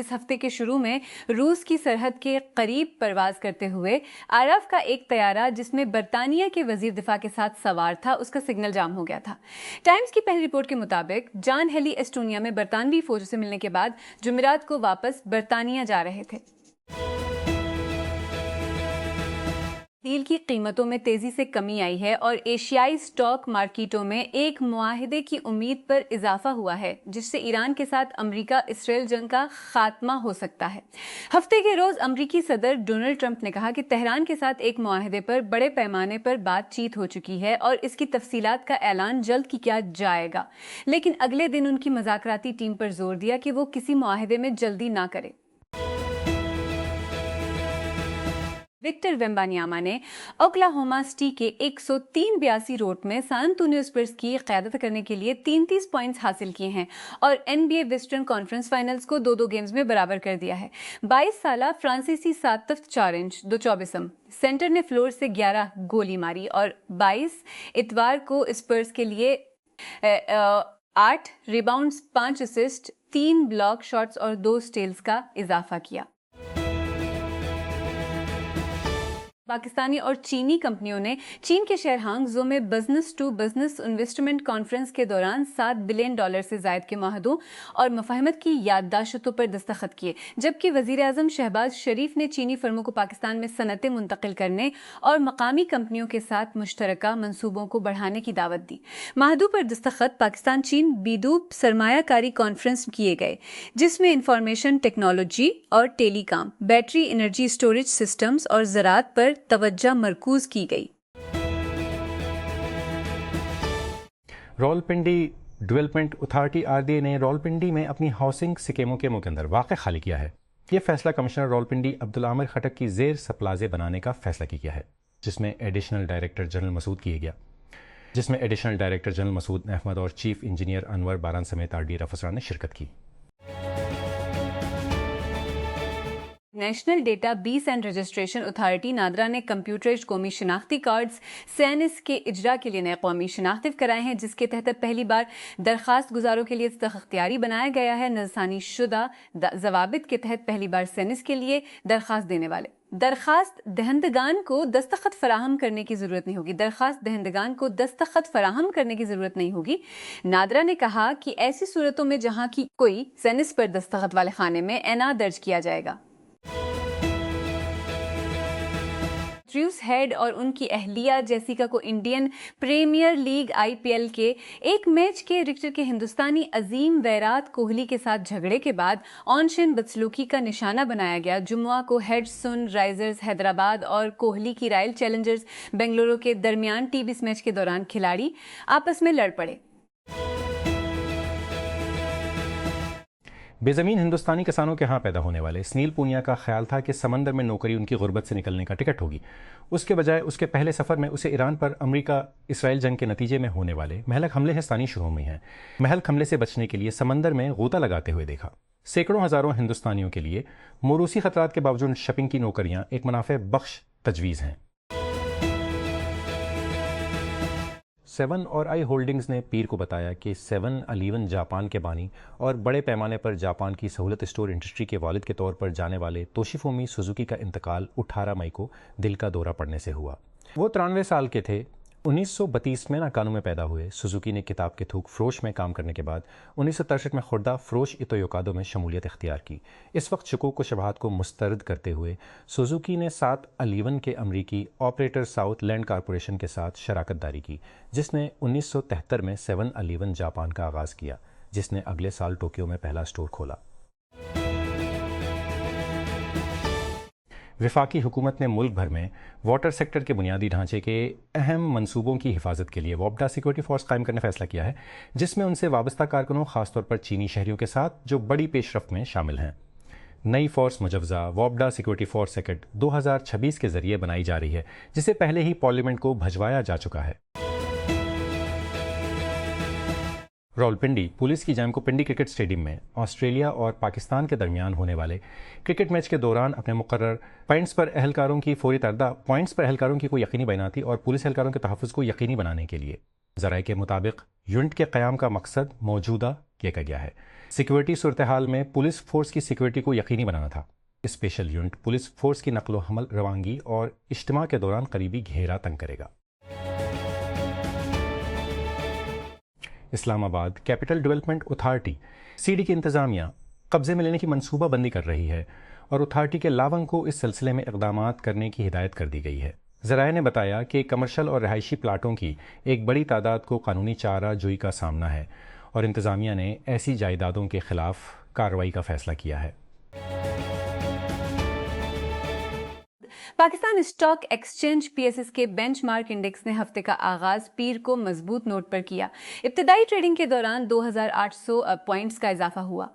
اس ہفتے کے شروع میں روس کی سرحد کے قریب پرواز کرتے ہوئے RAF کا ایک طیارہ جس میں برطانیہ کے وزیر دفاع کے ساتھ سوار تھا اس کا سگنل جام ہو گیا تھا۔ ٹائمز کی پہلی رپورٹ کے مطابق جان ہیلی ایسٹونیا میں برطانوی فوج سے ملنے کے بعد جمعرات کو واپس برطانیہ جا رہے تھے۔ تیل کی قیمتوں میں تیزی سے کمی آئی ہے اور ایشیائی سٹاک مارکیٹوں میں ایک معاہدے کی امید پر اضافہ ہوا ہے جس سے ایران کے ساتھ امریکہ اسرائیل جنگ کا خاتمہ ہو سکتا ہے۔ ہفتے کے روز امریکی صدر ڈونلڈ ٹرمپ نے کہا کہ تہران کے ساتھ ایک معاہدے پر بڑے پیمانے پر بات چیت ہو چکی ہے اور اس کی تفصیلات کا اعلان جلد کیا جائے گا، لیکن اگلے دن ان کی مذاکراتی ٹیم پر زور دیا کہ وہ کسی معاہدے میں جلدی نہ کرے۔ وکٹر ویمبانیاما نے اوکلاہوما سٹی کے 103-82 روٹ میں سان انطونیو اسپرز کی قیادت کرنے کے لیے 33 پوائنٹس حاصل کیے ہیں اور NBA ویسٹرن کانفرنس فائنلز کو 2-2 گیمز میں برابر کر دیا ہے۔ 22 سالہ فرانسیسی 7'4" 2'24" سینٹر نے فلور سے 11 گولی ماری اور 22 اتوار کو اسپرز کے لیے 8 ریباؤنڈز، 5 اسسٹ، 3 بلاک شاٹس اور 2 سٹیلز کا اضافہ کیا۔ پاکستانی اور چینی کمپنیوں نے چین کے شہر ہانگزو میں business to business investment conference کے دوران $7 بلین سے زائد کے معاہدوں اور مفاہمت کی یادداشتوں پر دستخط کیے، جبکہ وزیر اعظم شہباز شریف نے چینی فرموں کو پاکستان میں صنعتیں منتقل کرنے اور مقامی کمپنیوں کے ساتھ مشترکہ منصوبوں کو بڑھانے کی دعوت دی۔ معاہدوں پر دستخط پاکستان چین بیدوب سرمایہ کاری کانفرنس کیے گئے، جس میں انفارمیشن ٹیکنالوجی اور ٹیلی کام، بیٹری انرجی اسٹوریج سسٹمز اور زراعت پر توجہ مرکوز کی گئی۔ راولپنڈی ڈیولپمنٹ اتھارٹی RDA نے راولپنڈی میں اپنی ہاؤسنگ اسکیموں کے اندر واقع خالی کیا ہے۔ یہ فیصلہ کمشنر راولپنڈی عبدالعامر خٹک کی زیر سپلازے بنانے کا فیصلہ کیا ہے، جس میں ایڈیشنل ڈائریکٹر جنرل مسعود احمد اور چیف انجینئر انور باران سمیت RDA افسران نے شرکت کی۔ National data base and registration authority NADRA نے کمپیوٹرائزڈ قومی شناختی کارڈز سینس کے اجرا کے لیے نئے قومی شناختی کرائے ہیں، جس کے تحت پہلی بار درخواست گزاروں کے لیے اختیاری بنایا گیا ہے۔ نظرثانی شدہ ضوابط کے تحت پہلی بار سینس کے لیے درخواست دینے والے درخواست دہندگان کو دستخط فراہم کرنے کی ضرورت نہیں ہوگی۔ نادرا نے کہا کہ ایسی صورتوں میں جہاں کی کوئی سینس پر دستخط والے خانے میں NR درج کیا جائے گا۔ ٹریوس ہیڈ اور ان کی اہلیہ جیسیکا کو انڈین پریمیئر لیگ IPL کے ایک میچ کے ریکٹر کے ہندوستانی عظیم ویرات کوہلی کے ساتھ جھگڑے کے بعد آن شین بدسلوکی کا نشانہ بنایا گیا۔ جمعہ کو ہیڈ سن رائزرز حیدرآباد اور کوہلی کی رائل چیلنجرز بنگلورو کے درمیان TBS میچ کے دوران کھلاڑی آپس میں لڑ پڑے۔ بے زمین ہندوستانی کسانوں کے ہاں پیدا ہونے والے سنیل پونیا کا خیال تھا کہ سمندر میں نوکری ان کی غربت سے نکلنے کا ٹکٹ ہوگی، اس کے بجائے اس کے پہلے سفر میں اسے ایران پر امریکہ اسرائیل جنگ کے نتیجے میں ہونے والے مہلک حملے ثانی شروع ہوئی ہیں۔ مہلک حملے سے بچنے کے لیے سمندر میں غوطہ لگاتے ہوئے دیکھا۔ سینکڑوں ہزاروں ہندوستانیوں کے لیے موروثی خطرات کے باوجود شپنگ کی نوکریاں ایک منافع بخش تجویز ہیں۔ 7 اور آئی ہولڈنگز نے پیر کو بتایا کہ 7-Eleven جاپان کے بانی اور بڑے پیمانے پر جاپان کی سہولت اسٹور انڈسٹری کے والد کے طور پر جانے والے توشیفومی سوزوکی کا انتقال 18 مئی کو دل کا دورہ پڑنے سے ہوا۔ وہ 93 سال کے تھے۔ 1932 میں ناکانو میں پیدا ہوئے۔ سوزوکی نے کتاب کے تھوک فروش میں کام کرنے کے بعد 1963 میں خوردہ فروش ایتویوکادو میں شمولیت اختیار کی۔ اس وقت شکوک و شبہات کو مسترد کرتے ہوئے سوزوکی نے 7-Eleven کے امریکی آپریٹر ساؤتھ لینڈ کارپوریشن کے ساتھ شراکت داری کی، جس نے 1973 میں 7-Eleven جاپان کا آغاز کیا، جس نے اگلے سال ٹوکیو میں پہلا اسٹور کھولا۔ وفاقی حکومت نے ملک بھر میں واٹر سیکٹر کے بنیادی ڈھانچے کے اہم منصوبوں کی حفاظت کے لیے وابڈا سیکورٹی فورس قائم کرنے کا فیصلہ کیا ہے، جس میں ان سے وابستہ کارکنوں خاص طور پر چینی شہریوں کے ساتھ جو بڑی پیش رفت میں شامل ہیں۔ نئی فورس مجوزہ وابڈا سیکورٹی فورس ایکٹ 2026 کے ذریعے بنائی جا رہی ہے، جسے پہلے ہی پارلیمنٹ کو بھجوایا جا چکا ہے۔ راولپنڈی پولیس کی جانب کو پنڈی کرکٹ اسٹیڈیم میں آسٹریلیا اور پاکستان کے درمیان ہونے والے کرکٹ میچ کے دوران اپنے مقرر پوائنٹس پر اہلکاروں کی کو یقینی بیناتی اور پولیس اہلکاروں کے تحفظ کو یقینی بنانے کے لیے ذرائع کے مطابق یونٹ کے قیام کا مقصد موجودہ کیا گیا ہے۔ سیکورٹی صورتحال میں پولیس فورس کی سیکورٹی کو یقینی بنانا تھا۔ اسپیشل یونٹ پولیس فورس کی نقل و حمل، روانگی اور اجتماع کے دوران قریبی گھیرا تنگ کرے گا۔ Islamabad capital development authority C D کی انتظامیہ قبضے میں لینے کی منصوبہ بندی کر رہی ہے اور اتھارٹی کے لاونگ کو اس سلسلے میں اقدامات کرنے کی ہدایت کر دی گئی ہے۔ ذرائع نے بتایا کہ کمرشل اور رہائشی پلاٹوں کی ایک بڑی تعداد کو قانونی چارہ جوئی کا سامنا ہے اور انتظامیہ نے ایسی جائیدادوں کے خلاف کارروائی کا فیصلہ کیا ہے۔ Pakistan stock exchange P S S کے بینچ مارک انڈیکس نے ہفتے کا آغاز پیر کو مضبوط نوٹ پر کیا۔ ابتدائی ٹریڈنگ کے دوران 2800 پوائنٹس کا اضافہ ہوا۔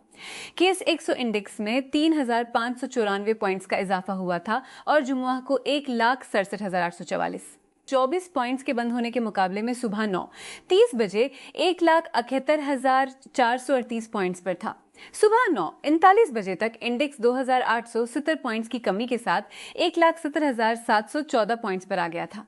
کیس 100 انڈیکس میں 3594 پوائنٹس کا اضافہ ہوا تھا اور جمعہ کو 1,67,844 24 پوائنٹس کے بند ہونے کے مقابلے میں صبح 9:30 بجے 1,71,438 پوائنٹس پر تھا۔ صبح 9:39 بجے تک انڈیکس 2,870 پوائنٹس کی کمی کے ساتھ 1,70,714 پوائنٹس پر آ گیا تھا۔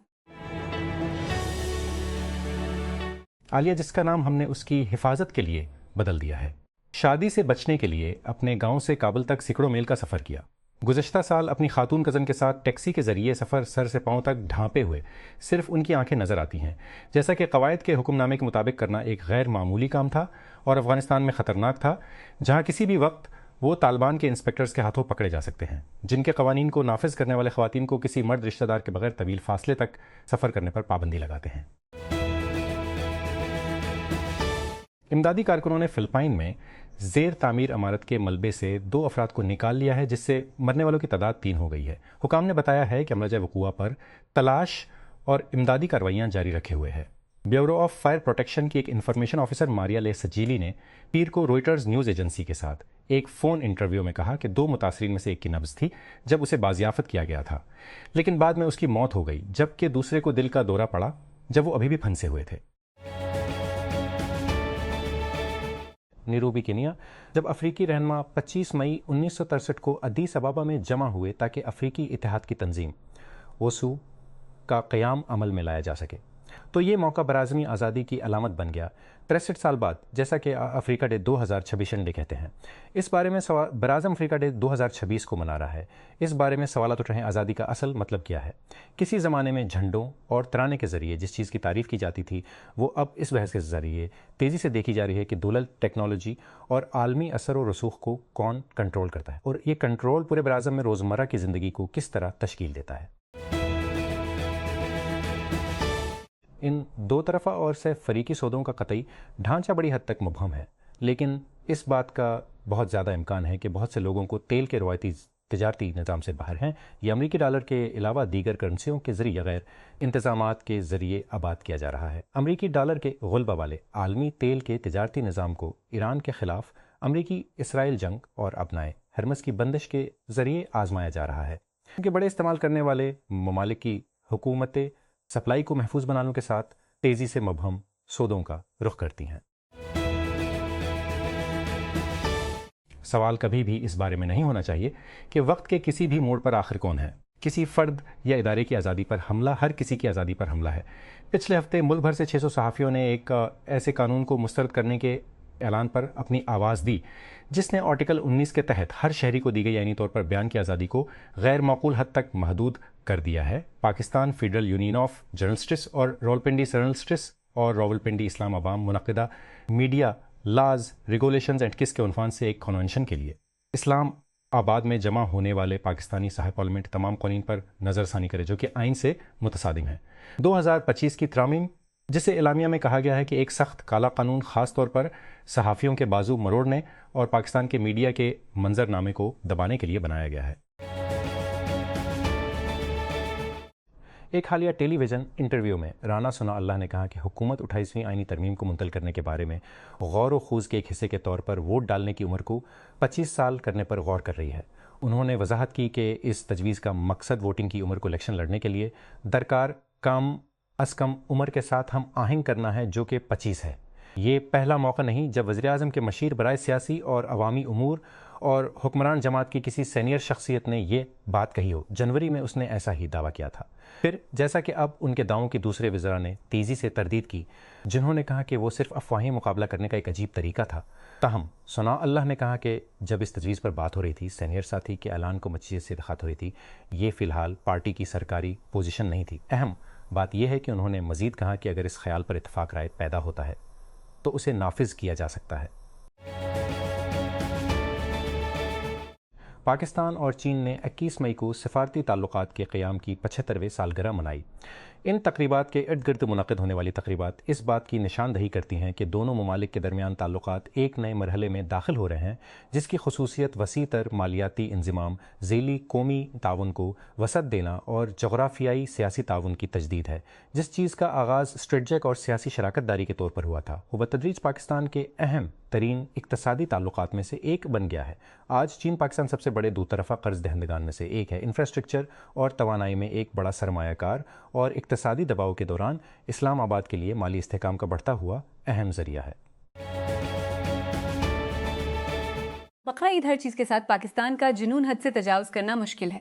عالیہ، جس کا نام ہم نے اس کی حفاظت کے لیے بدل دیا ہے، شادی سے بچنے کے لیے اپنے گاؤں سے کابل تک سینکڑوں میل کا سفر کیا۔ گزشتہ سال اپنی خاتون کزن کے ساتھ ٹیکسی کے ذریعے سفر سر سے پاؤں تک ڈھانپے ہوئے صرف ان کی آنکھیں نظر آتی ہیں، جیسا کہ قواعد کے حکم نامے کے مطابق کرنا ایک غیر معمولی کام تھا اور افغانستان میں خطرناک تھا، جہاں کسی بھی وقت وہ طالبان کے انسپیکٹرز کے ہاتھوں پکڑے جا سکتے ہیں، جن کے قوانین کو نافذ کرنے والے خواتین کو کسی مرد رشتہ دار کے بغیر طویل فاصلے تک سفر کرنے پر پابندی لگاتے ہیں۔ امدادی کارکنوں نے فلپائن میں زیر تعمیر عمارت کے ملبے سے 2 افراد کو نکال لیا ہے، جس سے مرنے والوں کی تعداد 3 ہو گئی ہے۔ حکام نے بتایا ہے کہ املجہ وقوع پر تلاش اور امدادی کاروائیاں جاری رکھے ہوئے ہے۔ بیورو آف فائر پروٹیکشن کی ایک انفارمیشن آفیسر ماریا لے سجیلی نے پیر کو روئٹرز نیوز ایجنسی کے ساتھ ایک فون انٹرویو میں کہا کہ 2 متاثرین میں سے ایک کی نبض تھی جب اسے بازیافت کیا گیا تھا، لیکن بعد میں اس کی موت ہو گئی، جبکہ دوسرے کو دل کا دورہ پڑا جب وہ ابھی بھی پھنسے ہوئے تھے۔ نیروبی کینیا، جب افریقی رہنما 25 مئی 1963 کو ادیس ابابا میں جمع ہوئے تاکہ افریقی اتحاد کی تنظیم وسو کا قیام عمل میں لایا جا سکے، تو یہ موقع براعظمی آزادی کی علامت بن گیا 63 سال بعد، جیسا کہ افریقہ ڈے 2026 ڈے کہتے ہیں۔ اس بارے میں براعظم افریقہ ڈے 2026 کو منا رہا ہے۔ اس بارے میں سوالات اٹھ رہے ہیں، آزادی کا اصل مطلب کیا ہے؟ کسی زمانے میں جھنڈوں اور ترانے کے ذریعے جس چیز کی تعریف کی جاتی تھی، وہ اب اس بحث کے ذریعے تیزی سے دیکھی جا رہی ہے کہ دولت، ٹیکنالوجی اور عالمی اثر و رسوخ کو کون کنٹرول کرتا ہے، اور یہ کنٹرول پورے براعظم میں روزمرہ کی زندگی کو کس طرح تشکیل دیتا ہے۔ ان 2 طرفہ اور سے فریقی سودوں کا قطعی ڈھانچہ بڑی حد تک مبہم ہے، لیکن اس بات کا بہت زیادہ امکان ہے کہ بہت سے لوگوں کو تیل کے روایتی تجارتی نظام سے باہر ہیں، یہ امریکی ڈالر کے علاوہ دیگر کرنسیوں کے ذریعے غیر انتظامات کے ذریعے آباد کیا جا رہا ہے۔ امریکی ڈالر کے غلبہ والے عالمی تیل کے تجارتی نظام کو ایران کے خلاف امریکی اسرائیل جنگ اور ابنائے ہرمز کی بندش کے ذریعے آزمایا جا رہا ہے، کیونکہ بڑے استعمال کرنے والے ممالک کی حکومتیں سپلائی کو محفوظ بنانے کے ساتھ تیزی سے مبہم سودوں کا رخ کرتی ہیں۔ سوال کبھی بھی اس بارے میں نہیں ہونا چاہیے کہ وقت کے کسی بھی موڑ پر آخر کون ہے۔ کسی فرد یا ادارے کی آزادی پر حملہ ہر کسی کی آزادی پر حملہ ہے۔ پچھلے ہفتے ملک بھر سے 600 صحافیوں نے ایک ایسے قانون کو مسترد کرنے کے اعلان پر اپنی آواز دی جس نے آرٹیکل 19 کے تحت ہر شہری کو دی گئی آئینی طور پر بیان کی آزادی کو غیر معقول حد تک محدود کر دیا ہے۔ Pakistan federal union of journalists اور راولپنڈی جرنلسٹس اور راولپنڈی اسلام آباد منعقدہ میڈیا لاز ریگولیشنز اینڈ کس کے عنوان سے ایک کنونشن کے لیے اسلام آباد میں جمع ہونے والے پاکستانی صاحب پارلیمنٹ تمام قوانین پر نظر ثانی کرے جو کہ آئین سے متصادم ہے۔ 2025 کی ترامیم، جسے اعلامیہ میں کہا گیا ہے کہ ایک سخت کالا قانون خاص طور پر صحافیوں کے بازو مروڑنے اور پاکستان کے میڈیا کے منظرنامے کو دبانے کے لیے بنایا گیا ہے۔ ایک حالیہ ٹیلی ویژن انٹرویو میں رانا ثناء اللہ نے کہا کہ حکومت 28ویں آئینی ترمیم کو منتقل کرنے کے بارے میں غور و خوض کے ایک حصے کے طور پر ووٹ ڈالنے کی عمر کو 25 سال کرنے پر غور کر رہی ہے۔ انہوں نے وضاحت کی کہ اس تجویز کا مقصد ووٹنگ کی عمر کو الیکشن لڑنے کے لیے درکار کم از کم عمر کے ساتھ ہم آہنگ کرنا ہے، جو کہ 25 ہے۔ یہ پہلا موقع نہیں جب وزیر اعظم کے مشیر برائے سیاسی اور عوامی امور اور حکمران جماعت کی کسی سینئر شخصیت نے یہ بات کہی ہو۔ جنوری میں اس نے ایسا ہی دعویٰ کیا تھا۔ پھر جیسا کہ اب ان کے دعووں کی دوسرے وزراء نے تیزی سے تردید کی، جنہوں نے کہا کہ وہ صرف افواہی مقابلہ کرنے کا ایک عجیب طریقہ تھا۔ تاہم ثناء اللہ نے کہا کہ جب اس تجویز پر بات ہو رہی تھی، سینئر ساتھی کے اعلان کو مچیے سے دخات ہو رہی تھی، یہ فی الحال پارٹی کی سرکاری پوزیشن نہیں تھی۔ اہم بات یہ ہے کہ انہوں نے مزید کہا کہ اگر اس خیال پر اتفاق رائے پیدا ہوتا ہے تو اسے نافذ کیا جا سکتا ہے۔ پاکستان اور چین نے 21 مئی کو سفارتی تعلقات کے قیام کی 75ویں سالگرہ منائی۔ ان تقریبات کے ارد گرد منعقد ہونے والی تقریبات اس بات کی نشاندہی کرتی ہیں کہ دونوں ممالک کے درمیان تعلقات ایک نئے مرحلے میں داخل ہو رہے ہیں، جس کی خصوصیت وسیع تر مالیاتی انضمام، ذیلی قومی تعاون کو وسعت دینا اور جغرافیائی سیاسی تعاون کی تجدید ہے۔ جس چیز کا آغاز اسٹریٹجک اور سیاسی شراکت داری کے طور پر ہوا تھا، وہ بتدریج پاکستان کے اہم ترین اقتصادی تعلقات میں سے ایک بن گیا ہے۔ آج چین پاکستان سب سے بڑے دو طرفہ قرض دہندگان میں سے ایک ہے۔ انفراسٹرکچر اور توانائی میں ایک بڑا سرمایہ کار اور اقتصادی دباؤ کے دوران اسلام آباد کے لیے مالی استحکام کا بڑھتا ہوا اہم ذریعہ ہے۔ بقرہ عید ہر چیز کے ساتھ پاکستان کا جنون حد سے تجاوز کرنا مشکل ہے،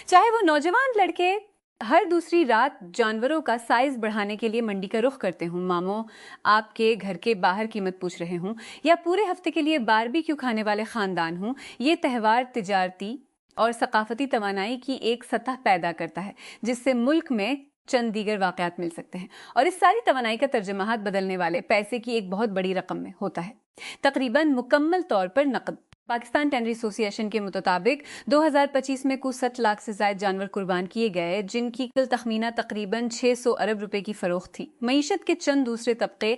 چاہے وہ نوجوان لڑکے ہر دوسری رات جانوروں کا سائز بڑھانے کے لیے منڈی کا رخ کرتے ہوں، ماموں آپ کے گھر کے باہر قیمت پوچھ رہے ہوں، یا پورے ہفتے کے لیے باربی کیو کھانے والے خاندان ہوں۔ یہ تہوار تجارتی اور ثقافتی توانائی کی ایک سطح پیدا کرتا ہے جس سے ملک میں چند دیگر واقعات مل سکتے ہیں، اور اس ساری توانائی کا ترجمہات بدلنے والے پیسے کی ایک بہت بڑی رقم میں ہوتا ہے، تقریباً مکمل طور پر نقد۔ پاکستان ٹینری ایسوسی ایشن کے مطابق 2025 میں کل 60 لاکھ سے زائد جانور قربان کیے گئے، جن کی کل تخمینہ تقریباً 600 ارب روپے کی فروخت تھی۔ معیشت کے چند دوسرے طبقے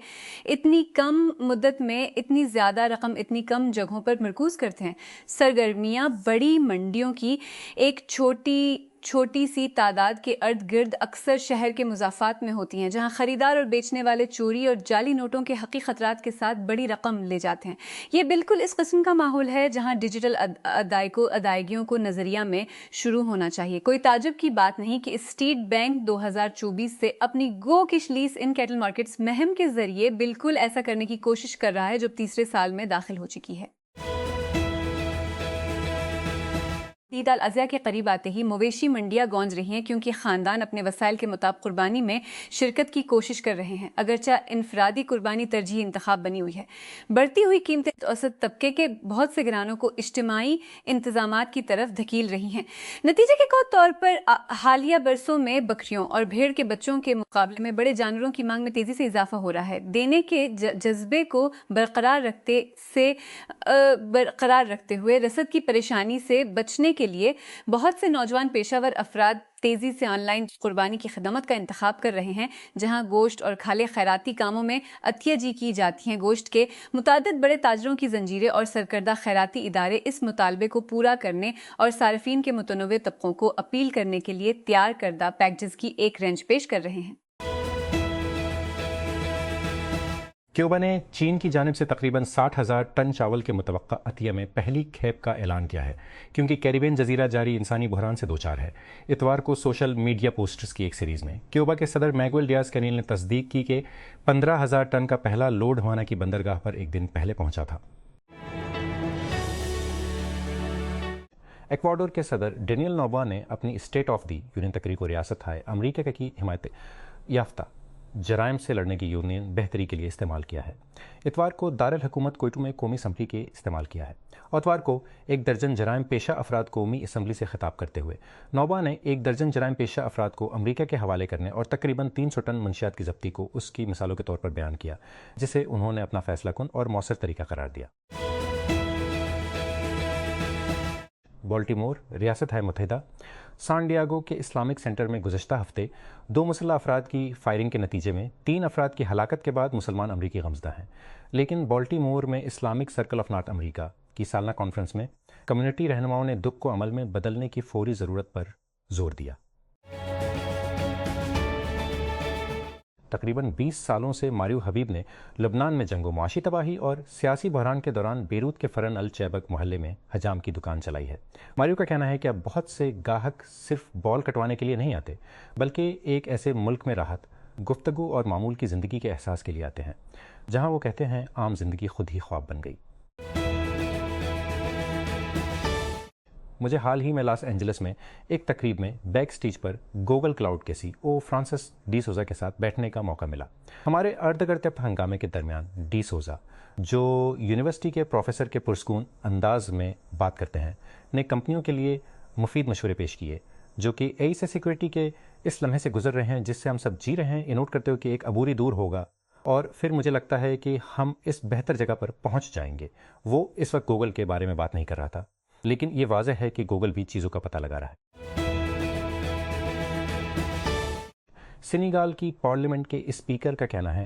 اتنی کم مدت میں اتنی زیادہ رقم اتنی کم جگہوں پر مرکوز کرتے ہیں۔ سرگرمیاں بڑی منڈیوں کی ایک چھوٹی سی تعداد کے ارد گرد اکثر شہر کے مضافات میں ہوتی ہیں، جہاں خریدار اور بیچنے والے چوری اور جعلی نوٹوں کے حقیقی خطرات کے ساتھ بڑی رقم لے جاتے ہیں۔ یہ بالکل اس قسم کا ماحول ہے جہاں ڈیجیٹل ادائیگیوں کو نظریہ میں شروع ہونا چاہیے۔ کوئی تعجب کی بات نہیں کہ اسٹیٹ بینک 2024 سے اپنی گو کش لیس ان کیٹل مارکیٹس مہم کے ذریعے بالکل ایسا کرنے کی کوشش کر رہا ہے، جو تیسرے سال میں داخل ہو چکی ہے۔ عید الاضحیٰ کے قریب آتے ہی مویشی منڈیاں گونج رہی ہیں، کیونکہ خاندان اپنے وسائل کے مطابق قربانی میں شرکت کی کوشش کر رہے ہیں، اگرچہ انفرادی قربانی ترجیح انتخاب بنی ہوئی ہے۔ بڑھتی ہوئی قیمتیں اوسط طبقے کے بہت سے گھرانوں کو اجتماعی انتظامات کی طرف دھکیل رہی ہیں۔ نتیجے کے طور پر حالیہ برسوں میں بکریوں اور بھیڑ کے بچوں کے مقابلے میں بڑے جانوروں کی مانگ میں تیزی سے اضافہ ہو رہا ہے۔ دینے کے جذبے کو برقرار رکھتے ہوئے رسد کی پریشانی سے بچنے کے لیے بہت سے نوجوان پیشہ ور افراد تیزی سے آن لائن قربانی کی خدمت کا انتخاب کر رہے ہیں، جہاں گوشت اور کھالے خیراتی کاموں میں عطیہ جی کی جاتی ہیں۔ گوشت کے متعدد بڑے تاجروں کی زنجیریں اور سرکردہ خیراتی ادارے اس مطالبے کو پورا کرنے اور صارفین کے متنوع طبقوں کو اپیل کرنے کے لیے تیار کردہ پیکجز کی ایک رینج پیش کر رہے ہیں۔ کیوبا نے چین کی جانب سے تقریباً 60,000 ٹن چاول کے متوقع عطیہ میں پہلی کھیپ کا اعلان کیا ہے، کیونکہ کیریبین جزیرہ جاری انسانی بحران سے دوچار ہے۔ اتوار کو سوشل میڈیا پوسٹرز کی ایک سیریز میں کیوبا کے صدر میگوئل ڈیاز کینیل نے تصدیق کی کہ 15,000 ٹن کا پہلا لوڈ ہوانا کی بندرگاہ پر ایک دن پہلے پہنچا تھا۔ ایکواڈور کے صدر ڈینیل نوبوا نے اپنی اسٹیٹ آف دی یونین تقریر کو ریاست ہائے امریکہ کی حمایت یافتہ جرائم سے لڑنے کی یونین بہتری کے لیے استعمال کیا ہے۔ اتوار کو دارالحکومت کوئٹو میں قومی اسمبلی کے استعمال کیا ہے۔ اتوار کو 1 درجن جرائم پیشہ افراد قومی اسمبلی سے خطاب کرتے ہوئے نوبا نے 1 درجن جرائم پیشہ افراد کو امریکہ کے حوالے کرنے اور تقریباً 300 ٹن منشیات کی ضبطی کو اس کی مثالوں کے طور پر بیان کیا، جسے انہوں نے اپنا فیصلہ کن اور مؤثر طریقہ قرار دیا۔ بالٹیمور، ریاست ہائے متحدہ، سان ڈیاگو کے اسلامک سینٹر میں گزشتہ ہفتے 2 مسلح افراد کی فائرنگ کے نتیجے میں 3 افراد کی ہلاکت کے بعد مسلمان امریکی غمزدہ ہیں، لیکن بالٹیمور میں اسلامک سرکل آف نارتھ امریکہ کی سالانہ کانفرنس میں کمیونٹی رہنماؤں نے دکھ کو عمل میں بدلنے کی فوری ضرورت پر زور دیا۔ تقریباً 20 سالوں سے ماریو حبیب نے لبنان میں جنگ و معاشی تباہی اور سیاسی بحران کے دوران بیروت کے فرن الچیبک محلے میں حجام کی دکان چلائی ہے۔ ماریو کا کہنا ہے کہ اب بہت سے گاہک صرف بال کٹوانے کے لیے نہیں آتے، بلکہ ایک ایسے ملک میں راحت، گفتگو اور معمول کی زندگی کے احساس کے لیے آتے ہیں، جہاں وہ کہتے ہیں عام زندگی خود ہی خواب بن گئی۔ مجھے حال ہی میں لاس اینجلس میں ایک تقریب میں بیک سٹیج پر گوگل کلاؤڈ کے CEO فرانسس ڈی سوزا کے ساتھ بیٹھنے کا موقع ملا. ہمارے ارد گرد ہنگامے کے درمیان ڈی سوزا، جو یونیورسٹی کے پروفیسر کے پرسکون انداز میں بات کرتے ہیں، نے کمپنیوں کے لیے مفید مشورے پیش کیے جو کہ ایس سیکورٹی کے اس لمحے سے گزر رہے ہیں جس سے ہم سب جی رہے ہیں. یہ نوٹ کرتے ہو کہ ایک عبوری دور ہوگا اور پھر مجھے لگتا ہے کہ ہم اس بہتر جگہ پر پہنچ جائیں گے. وہ اس وقت گوگل کے بارے میں بات نہیں کر رہا تھا، لیکن یہ واضح ہے کہ گوگل بھی چیزوں کا پتہ لگا رہا ہے. سینیگال کی پارلیمنٹ کے اسپیکر کا کہنا ہے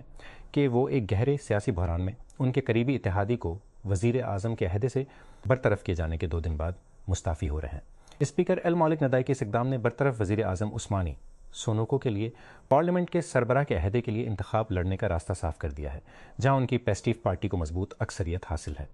کہ وہ ایک گہرے سیاسی بحران میں ان کے قریبی اتحادی کو وزیر اعظم کے عہدے سے برطرف کیے جانے کے 2 دن بعد مستعفی ہو رہے ہیں. اسپیکر ایل مالک ندائی کے اس اقدام نے برطرف وزیر اعظم عثمانی سونوکو کے لیے پارلیمنٹ کے سربراہ کے عہدے کے لیے انتخاب لڑنے کا راستہ صاف کر دیا ہے، جہاں ان کی پیسٹیف پارٹی کو مضبوط اکثریت حاصل ہے.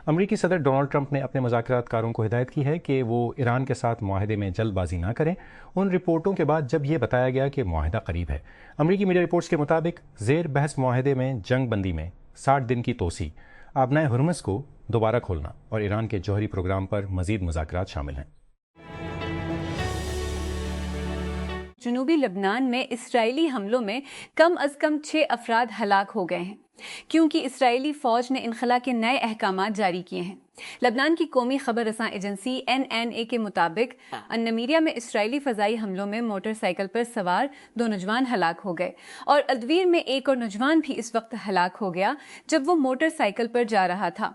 امریکی صدر ڈونلڈ ٹرمپ نے اپنے مذاکرات کاروں کو ہدایت کی ہے کہ وہ ایران کے ساتھ معاہدے میں جلد بازی نہ کریں ان رپورٹوں کے بعد جب یہ بتایا گیا کہ معاہدہ قریب ہے. امریکی میڈیا رپورٹس کے مطابق زیر بحث معاہدے میں جنگ بندی میں 60 دن کی توسیع، آبنائے ہرمز کو دوبارہ کھولنا اور ایران کے جوہری پروگرام پر مزید مذاکرات شامل ہیں. جنوبی لبنان میں اسرائیلی حملوں میں کم از کم 6 افراد ہلاک ہو گئے ہیں کیونکہ اسرائیلی فوج نے انخلا کے نئے احکامات جاری کیے ہیں. لبنان کی قومی خبر رساں ایجنسی NNA کے مطابق النمیریا میں اسرائیلی فضائی حملوں میں موٹر سائیکل پر سوار 2 نوجوان ہلاک ہو گئے اور الدویر میں ایک اور نوجوان بھی اس وقت ہلاک ہو گیا جب وہ موٹر سائیکل پر جا رہا تھا.